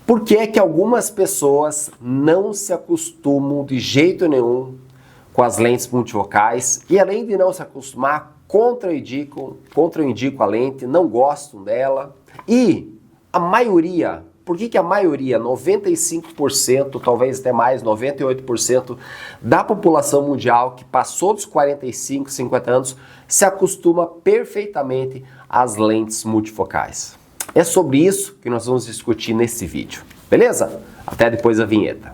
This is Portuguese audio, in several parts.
Por que é que algumas pessoas não se acostumam de jeito nenhum com as lentes multifocais e, além de não se acostumar, contraindicam a lente, não gostam dela? E a maioria, por que a maioria, 95%, talvez até mais, 98% da população mundial que passou dos 45, 50 anos se acostuma perfeitamente às lentes multifocais? É sobre isso que nós vamos discutir nesse vídeo, beleza? Até depois da vinheta.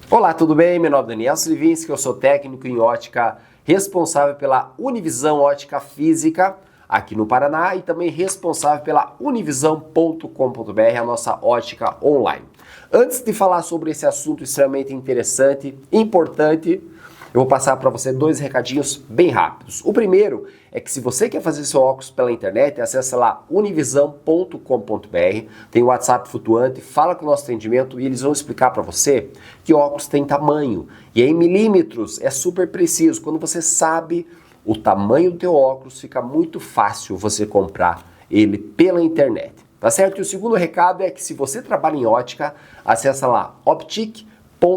Olá, tudo bem? Meu nome é Daniel Slivinski, eu sou técnico em ótica, responsável pela Univisão Ótica Física aqui no Paraná e também responsável pela univisão.com.br, a nossa ótica online. Antes de falar sobre esse assunto extremamente interessante, importante, eu vou passar para você dois recadinhos bem rápidos. O primeiro é que se você quer fazer seu óculos pela internet, acessa lá univisão.com.br, tem o WhatsApp flutuante, fala com o nosso atendimento e eles vão explicar para você que óculos tem tamanho. E em milímetros é super preciso. Quando você sabe o tamanho do teu óculos, fica muito fácil você comprar ele pela internet. Tá certo? E o segundo recado é que se você trabalha em ótica, acessa lá optic.com.br,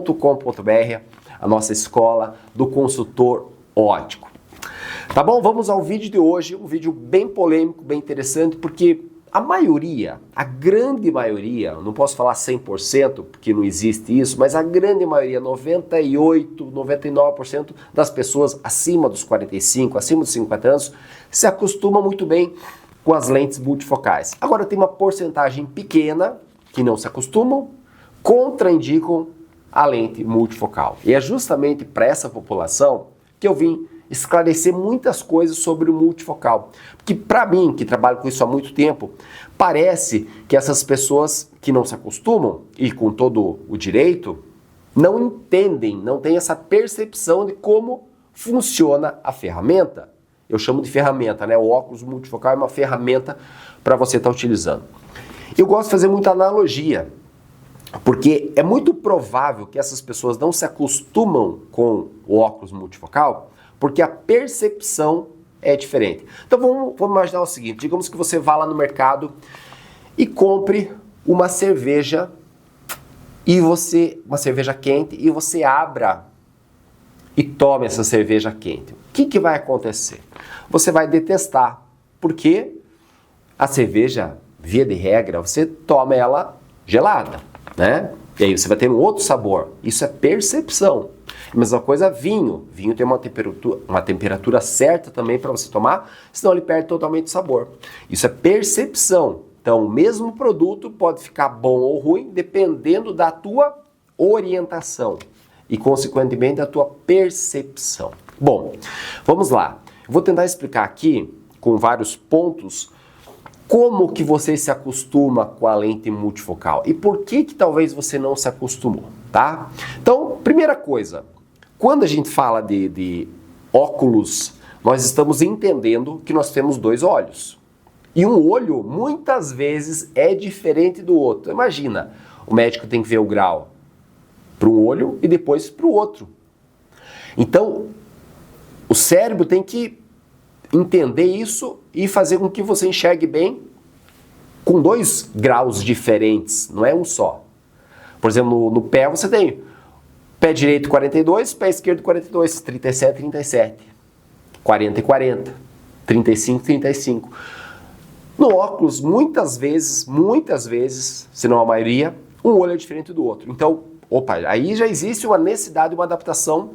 a nossa escola do consultor óptico. Tá bom? Vamos ao vídeo de hoje, um vídeo bem polêmico, bem interessante, porque a maioria, a grande maioria, não posso falar 100% porque não existe isso, mas a grande maioria, 98, 99% das pessoas acima dos 45, acima dos 50 anos, se acostuma muito bem com as lentes multifocais. Agora tem uma porcentagem pequena que não se acostumam, contraindicam a lente multifocal. E é justamente para essa população que eu vim esclarecer muitas coisas sobre o multifocal. Porque para mim, que trabalho com isso há muito tempo, parece que essas pessoas que não se acostumam, e com todo o direito, não entendem, não têm essa percepção de como funciona a ferramenta. Eu chamo de ferramenta, né? O óculos multifocal é uma ferramenta para você estar utilizando. Eu gosto de fazer muita analogia, porque é muito provável que essas pessoas não se acostumam com o óculos multifocal, porque a percepção é diferente. Então vamos imaginar o seguinte, digamos que você vá lá no mercado e compre uma cerveja uma cerveja quente, e você abra e tome essa cerveja quente. O que vai acontecer? Você vai detestar, porque a cerveja, via de regra, você toma ela gelada, né? E aí você vai ter um outro sabor. Isso é percepção. A mesma coisa vinho. Vinho tem uma temperatura certa também para você tomar, senão ele perde totalmente o sabor. Isso é percepção. Então, o mesmo produto pode ficar bom ou ruim dependendo da tua orientação e, consequentemente, da tua percepção. Bom, vamos lá. Eu vou tentar explicar aqui, com vários pontos, como que você se acostuma com a lente multifocal e por que talvez você não se acostumou, tá? Então, primeira coisa, quando a gente fala de óculos, nós estamos entendendo que nós temos dois olhos. E um olho, muitas vezes, é diferente do outro. Imagina, o médico tem que ver o grau para um olho e depois para o outro. Então, o cérebro tem que entender isso e fazer com que você enxergue bem com dois graus diferentes, não é um só. Por exemplo, no pé você tem pé direito 42, pé esquerdo 42, 37, 37, 40 e 40, 35, 35. No óculos, muitas vezes, se não a maioria, um olho é diferente do outro. Então, aí já existe uma necessidade, uma adaptação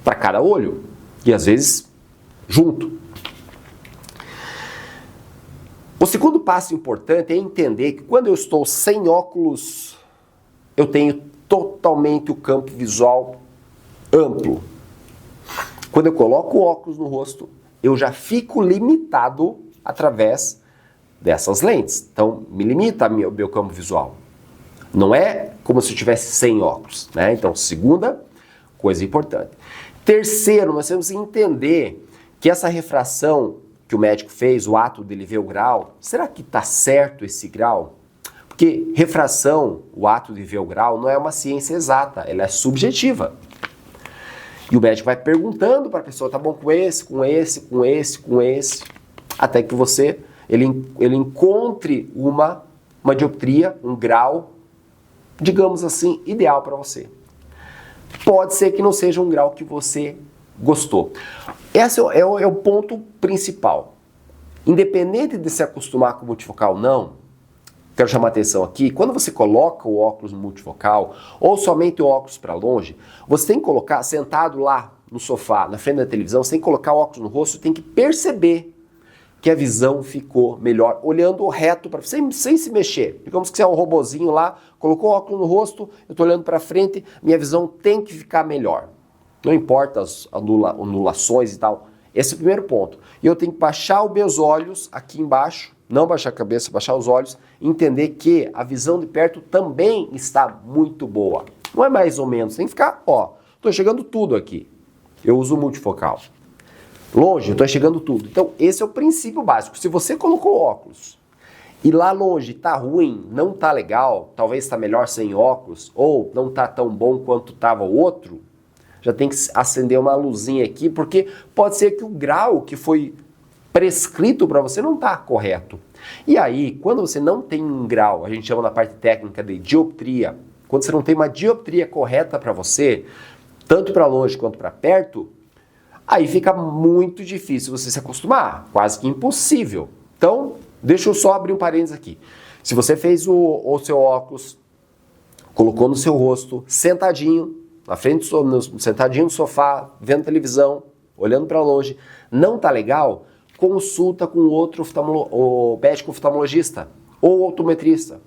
para cada olho, e às vezes junto. O segundo passo importante é entender que quando eu estou sem óculos, eu tenho totalmente o campo visual amplo. Quando eu coloco o óculos no rosto, eu já fico limitado através dessas lentes. Então, me limita o meu campo visual. Não é como se eu estivesse sem óculos, né? Então, segunda coisa importante. Terceiro, nós temos que entender que essa refração que o médico fez, o ato dele ver o grau, será que está certo esse grau? Porque refração, o ato de ver o grau, não é uma ciência exata, ela é subjetiva. E o médico vai perguntando para a pessoa, tá bom com esse, com esse, com esse, com esse, até que ele encontre uma dioptria, um grau, digamos assim, ideal para você. Pode ser que não seja um grau que você gostou. Esse é o ponto principal. Independente de se acostumar com multifocal ou não, quero chamar a atenção aqui, quando você coloca o óculos multifocal ou somente o óculos para longe, você tem que colocar, sentado lá no sofá, na frente da televisão, você tem que colocar o óculos no rosto, tem que perceber que a visão ficou melhor, olhando reto, sem se mexer. Digamos que você é um robozinho lá, colocou o óculos no rosto, eu estou olhando para frente, minha visão tem que ficar melhor. Não importa as anulações e tal. Esse é o primeiro ponto. E eu tenho que baixar os meus olhos aqui embaixo, não baixar a cabeça, baixar os olhos, entender que a visão de perto também está muito boa. Não é mais ou menos, tem que ficar, ó, estou chegando tudo aqui. Eu uso multifocal. Longe, estou chegando tudo. Então, esse é o princípio básico. Se você colocou óculos e lá longe está ruim, não está legal, talvez está melhor sem óculos, ou não está tão bom quanto estava o outro, já tem que acender uma luzinha aqui, porque pode ser que o grau que foi prescrito para você não está correto. E aí, quando você não tem um grau, a gente chama na parte técnica de dioptria, quando você não tem uma dioptria correta para você, tanto para longe quanto para perto, aí fica muito difícil você se acostumar, quase que impossível. Então, deixa eu só abrir um parênteses aqui. Se você fez o seu óculos, colocou no seu rosto, sentadinho, na frente sentadinho no sofá, vendo televisão, olhando para longe, não tá legal, consulta com outro médico oftalmologista ou optometrista.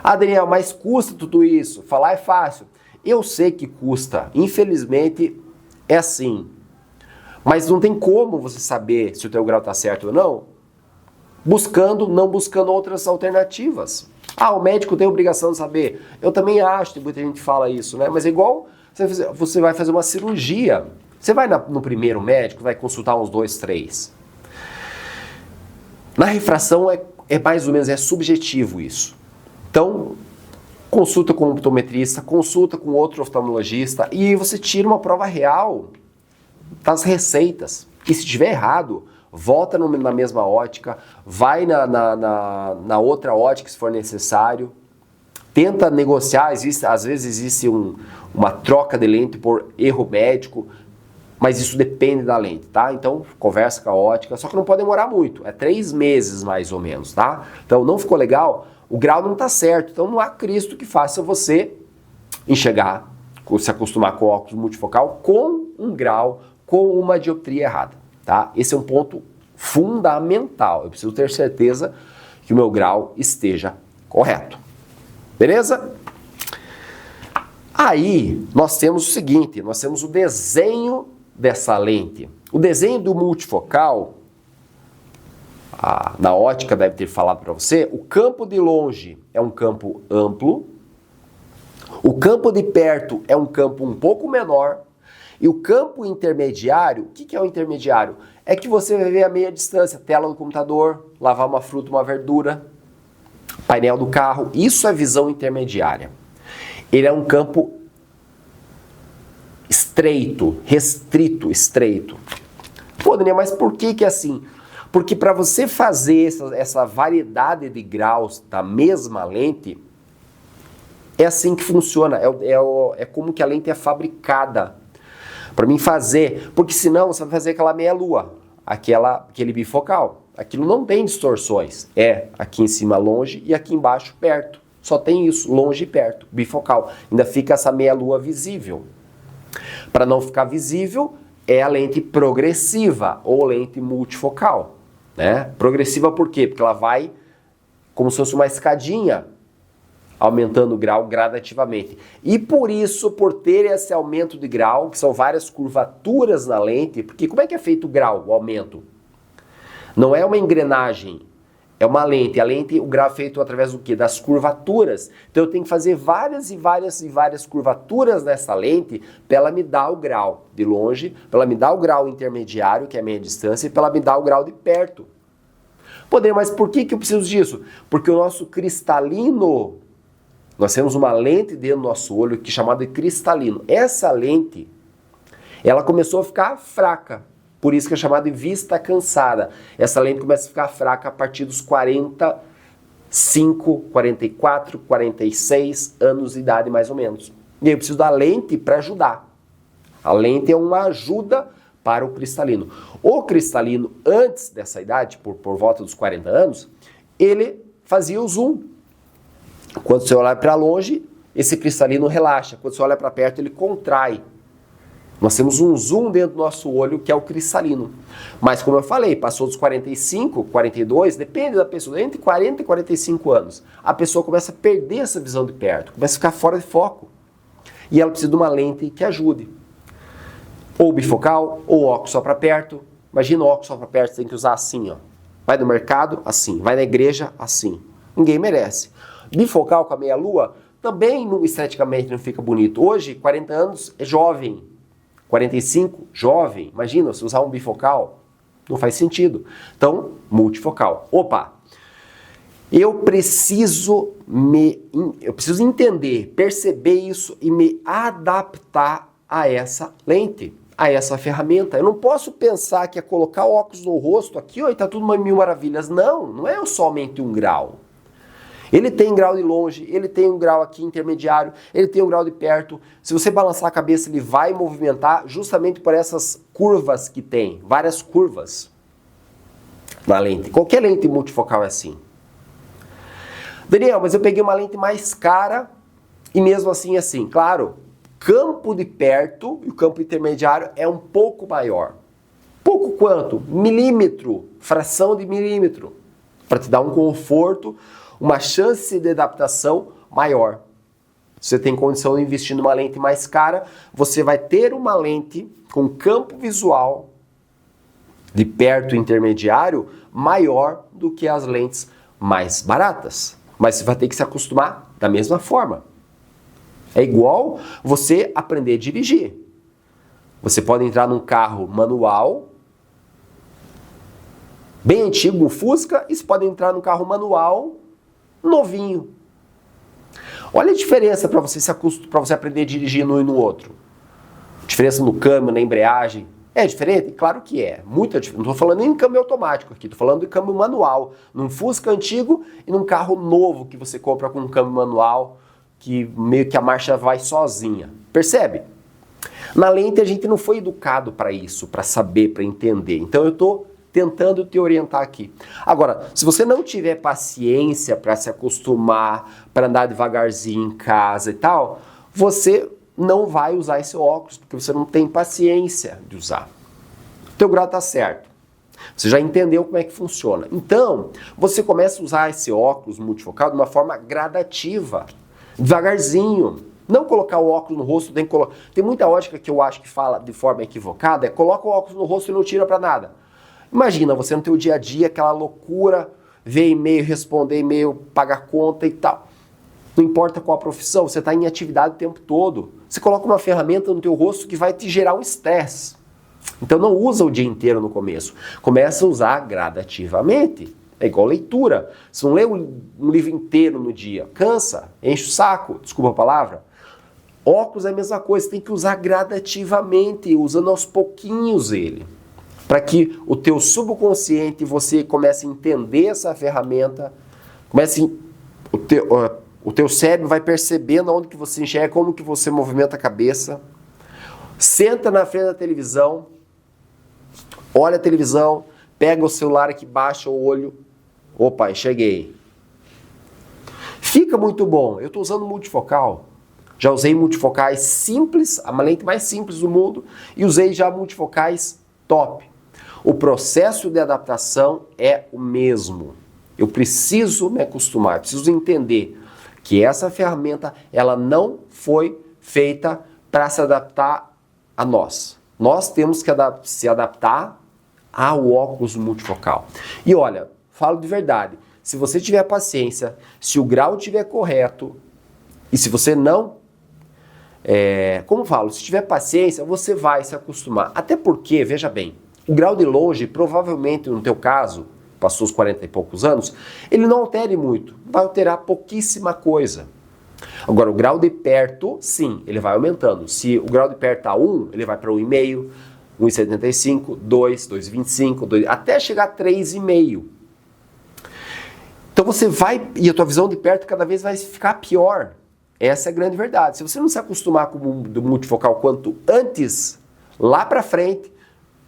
Ah, Daniel, mas custa tudo isso? Falar é fácil. Eu sei que custa. Infelizmente, é assim. Mas não tem como você saber se o teu grau está certo ou não, não buscando outras alternativas. Ah, o médico tem a obrigação de saber. Eu também acho, tem muita gente que fala isso, né? Mas é igual você vai fazer uma cirurgia. Você vai no primeiro médico, vai consultar uns 2, 3. Na refração é mais ou menos, é subjetivo isso. Então, consulta com um optometrista, consulta com outro oftalmologista e você tira uma prova real das receitas. E se estiver errado, volta na mesma ótica, vai na outra ótica se for necessário, tenta negociar, às vezes existe uma troca de lente por erro médico, mas isso depende da lente, tá? Então, conversa com a ótica, só que não pode demorar muito, é 3 meses mais ou menos, tá? Então, não ficou legal, o grau não tá certo, então não há Cristo que faça você enxergar, se acostumar com óculos multifocal com um grau, com uma dioptria errada, tá? Esse é um ponto fundamental, eu preciso ter certeza que o meu grau esteja correto, beleza? Aí, nós temos o seguinte, nós temos o desenho dessa lente. O desenho do multifocal, na ótica deve ter falado para você, o campo de longe é um campo amplo, o campo de perto é um campo um pouco menor, e o campo intermediário, o que é o intermediário? É que você vai ver a meia distância, tela do computador, lavar uma fruta, uma verdura, painel do carro, isso é visão intermediária. Ele é um campo estreito, restrito, estreito. Pô, Daniel, mas por que é assim? Porque para você fazer essa variedade de graus da mesma lente, é assim que funciona, é como que a lente é fabricada. Para mim fazer, porque senão você vai fazer aquela meia-lua, aquele bifocal. Aquilo não tem distorções, é aqui em cima longe e aqui embaixo perto. Só tem isso, longe e perto, bifocal. Ainda fica essa meia-lua visível. Para não ficar visível, é a lente progressiva ou lente multifocal. Né? Progressiva por quê? Porque ela vai como se fosse uma escadinha, aumentando o grau gradativamente. E por isso, por ter esse aumento de grau, que são várias curvaturas na lente, porque como é que é feito o grau, o aumento? Não é uma engrenagem, é uma lente. A lente, o grau é feito através do quê? Das curvaturas. Então eu tenho que fazer várias e várias curvaturas nessa lente para ela me dar o grau de longe, para ela me dar o grau intermediário, que é a meia distância, e para ela me dar o grau de perto. Poder, mas por que eu preciso disso? Porque o nosso cristalino, nós temos uma lente dentro do nosso olho que é chamada de cristalino. Essa lente, Ela começou a ficar fraca. Por isso que é chamada de vista cansada. Essa lente começa a ficar fraca a partir dos 45, 44, 46 anos de idade, mais ou menos. E aí eu preciso da lente para ajudar. A lente é uma ajuda para o cristalino. O cristalino, antes dessa idade, por volta dos 40 anos, ele fazia o zoom. Quando você olha para longe, esse cristalino relaxa. Quando você olha para perto, ele contrai. Nós temos um zoom dentro do nosso olho, que é o cristalino. Mas como eu falei, passou dos 45, 42, depende da pessoa, entre 40 e 45 anos, a pessoa começa a perder essa visão de perto, começa a ficar fora de foco. E ela precisa de uma lente que ajude. Ou bifocal, ou óculos só para perto. Imagina o óculos só para perto, você tem que usar assim, ó. Vai no mercado, assim. Vai na igreja, assim. Ninguém merece. Bifocal com a meia-lua, também esteticamente não fica bonito. Hoje, 40 anos é jovem. 45, jovem. Imagina, se usar um bifocal, não faz sentido. Então, multifocal. Opa! Eu preciso entender, perceber isso e me adaptar a essa lente, a essa ferramenta. Eu não posso pensar que é colocar óculos no rosto aqui, ó, e tá tudo uma mil maravilhas. Não, não é somente um grau. Ele tem grau de longe, ele tem um grau aqui intermediário, ele tem um grau de perto. Se você balançar a cabeça, ele vai movimentar justamente por essas curvas que tem, várias curvas na lente. Qualquer lente multifocal é assim. Daniel, mas eu peguei uma lente mais cara e mesmo assim é assim. Claro, campo de perto e o campo intermediário é um pouco maior. Pouco quanto? Milímetro, fração de milímetro, para te dar um conforto, uma chance de adaptação maior. Se você tem condição de investir numa lente mais cara, você vai ter uma lente com campo visual de perto intermediário maior do que as lentes mais baratas. Mas você vai ter que se acostumar da mesma forma. É igual você aprender a dirigir. Você pode entrar num carro manual, bem antigo, um Fusca, e você pode entrar num carro manual novinho. Olha a diferença para você aprender a dirigir num e no outro. Diferença no câmbio, na embreagem. É diferente? Claro que é. Muita diferença. Não estou falando nem em câmbio automático aqui, estou falando de câmbio manual. Num Fusca antigo e num carro novo que você compra com um câmbio manual, que meio que a marcha vai sozinha. Percebe? Na lente a gente não foi educado para isso, para saber, para entender. Então eu estou tentando te orientar aqui. Agora, se você não tiver paciência para se acostumar, para andar devagarzinho em casa e tal, você não vai usar esse óculos, porque você não tem paciência de usar. O teu grau está certo. Você já entendeu como é que funciona. Então, você começa a usar esse óculos multifocal de uma forma gradativa, devagarzinho. Não colocar o óculos no rosto, tem muita ótica que eu acho que fala de forma equivocada, coloca o óculos no rosto e não tira para nada. Imagina você no teu dia a dia, aquela loucura, ver e-mail, responder e-mail, pagar conta e tal. Não importa qual a profissão, você está em atividade o tempo todo. Você coloca uma ferramenta no teu rosto que vai te gerar um estresse. Então não usa o dia inteiro no começo. Começa a usar gradativamente. É igual leitura. Você não lê um livro inteiro no dia. Cansa, enche o saco, desculpa a palavra. Óculos é a mesma coisa, você tem que usar gradativamente, usando aos pouquinhos ele. Para que o teu subconsciente, você comece a entender essa ferramenta, o teu cérebro vai percebendo onde que você enxerga, como que você movimenta a cabeça. Senta na frente da televisão, olha a televisão, pega o celular aqui, baixa o olho. Opa, enxerguei. Fica muito bom. Eu estou usando multifocal. Já usei multifocais simples, a lente mais simples do mundo, e usei já multifocais top. O processo de adaptação é o mesmo. Eu preciso me acostumar, eu preciso entender que essa ferramenta ela não foi feita para se adaptar a nós. Nós temos que se adaptar ao óculos multifocal. E olha, falo de verdade, se você tiver paciência, se o grau estiver correto, e se você não... se tiver paciência, você vai se acostumar. Até porque, veja bem, o grau de longe, provavelmente no teu caso, passou os 40 e poucos anos, ele não altere muito, vai alterar pouquíssima coisa. Agora, o grau de perto, sim, ele vai aumentando. Se o grau de perto está 1, ele vai para 1,5, 1,75, 2, 2,25, 2, até chegar a 3,5. Então você vai, e a tua visão de perto cada vez vai ficar pior. Essa é a grande verdade. Se você não se acostumar com o multifocal quanto antes, lá para frente,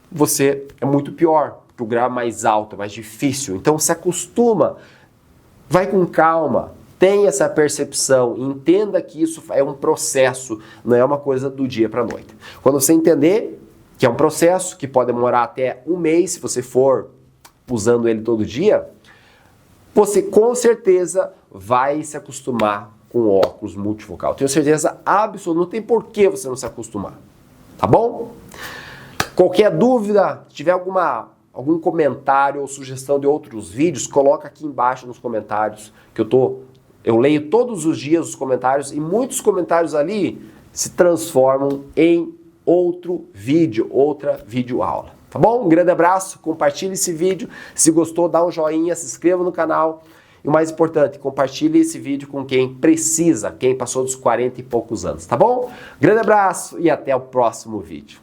você é muito pior, porque o grau é mais alto, é mais difícil. Então se acostuma, vai com calma, tenha essa percepção, entenda que isso é um processo, não é uma coisa do dia para a noite. Quando você entender que é um processo, que pode demorar até um mês, se você for usando ele todo dia, você com certeza vai se acostumar com óculos multifocal. Tenho certeza absoluta, não tem por que você não se acostumar. Tá bom? Qualquer dúvida, se tiver algum comentário ou sugestão de outros vídeos, coloca aqui embaixo nos comentários, que eu leio todos os dias os comentários e muitos comentários ali se transformam em outro vídeo, outra videoaula. Tá bom? Um grande abraço, compartilhe esse vídeo. Se gostou, dá um joinha, se inscreva no canal. E o mais importante, compartilhe esse vídeo com quem precisa, quem passou dos 40 e poucos anos, tá bom? Grande abraço e até o próximo vídeo.